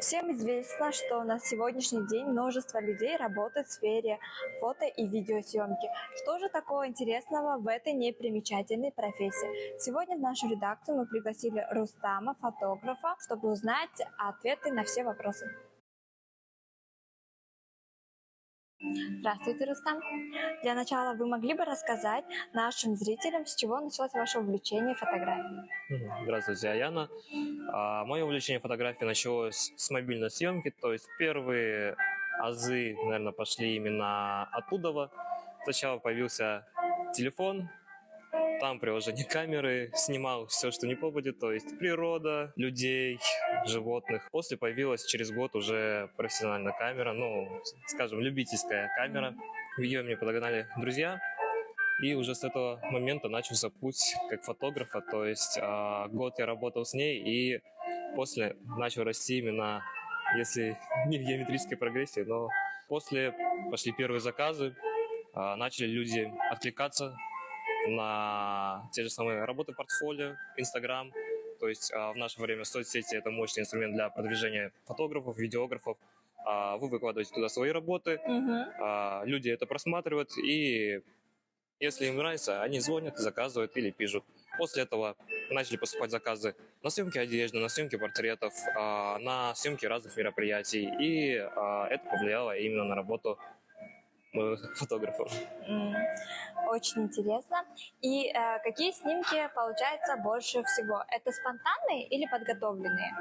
Всем известно, что на сегодняшний день множество людей работают в сфере фото и видеосъемки. Что же такого интересного в этой непримечательной профессии? Сегодня в нашу редакцию мы пригласили Рустама, фотографа, чтобы узнать ответы на все вопросы. Здравствуйте, Рустам. Для начала вы могли бы рассказать нашим зрителям, с чего началось ваше увлечение фотографией? Здравствуйте, Аяна. Мое увлечение фотографией началось с мобильной съемки, то есть первые азы, наверное, пошли именно оттуда. Сначала появился телефон, там приложение камеры, снимал все, что не попадет, то есть природа, людей, животных. После появилась через год уже профессиональная камера, скажем, любительская камера. Ее мне подогнали друзья. И уже с этого момента начался путь как фотографа, то есть год я работал с ней, и после начал расти именно, если не в геометрической прогрессии, но после пошли первые заказы, начали люди откликаться на те же самые работы портфолио, Инстаграм. То есть в наше время соцсети – это мощный инструмент для продвижения фотографов, видеографов. Вы выкладываете туда свои работы, люди это просматривают, и если им нравится, они звонят, заказывают или пишут. После этого начали поступать заказы на съемки одежды, на съемки портретов, на съемки разных мероприятий. И это повлияло именно на работу фотографов. Очень интересно. И какие снимки получаются больше всего? Это спонтанные или подготовленные?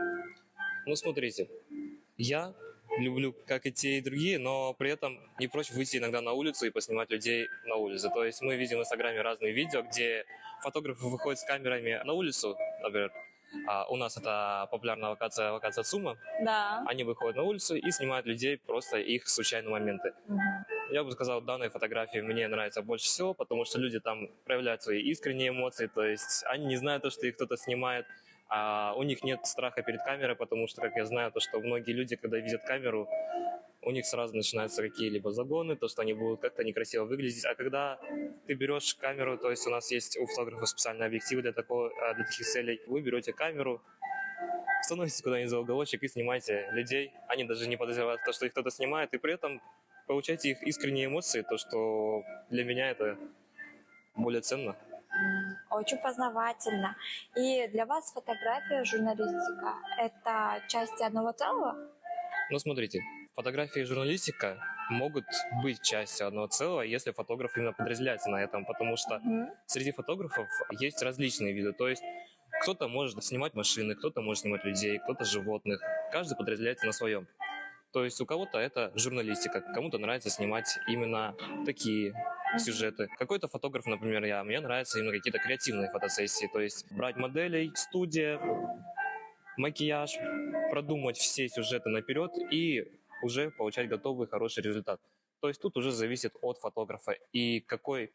Ну, смотрите, я люблю как и те, и другие, но при этом не прочь выйти иногда на улицу и поснимать людей на улице. То есть мы видим в Инстаграме разные видео, где фотографы выходят с камерами на улицу, например. У нас это популярная локация ЦУМа. Да. Они выходят на улицу и снимают людей, просто их случайные моменты. Я бы сказал, данные фотографии мне нравятся больше всего, потому что люди там проявляют свои искренние эмоции, то есть они не знают, что их кто-то снимает, у них нет страха перед камерой, потому что, как я знаю, то, что многие люди, когда видят камеру, у них сразу начинаются какие-либо загоны, то, что они будут как-то некрасиво выглядеть. А когда ты берешь камеру, то есть у нас есть у фотографов специальные объективы для таких целей, вы берете камеру, становитесь куда-нибудь за уголочек и снимайте людей. Они даже не подозревают то, что их кто-то снимает, и при этом получайте их искренние эмоции, то, что для меня это более ценно. Очень познавательно. И для вас фотография, журналистика – это части одного целого? Ну, смотрите, фотография и журналистика могут быть частью одного целого, если фотограф именно подразделяется на этом, потому что среди фотографов есть различные виды, то есть кто-то может снимать машины, кто-то может снимать людей, кто-то животных, каждый подразделяется на своем. То есть у кого-то это журналистика, кому-то нравится снимать именно такие сюжеты. Какой-то фотограф, например, мне нравятся именно какие-то креативные фотосессии, то есть брать моделей, студия, макияж, продумать все сюжеты наперед и уже получать готовый хороший результат. То есть тут уже зависит от фотографа и какой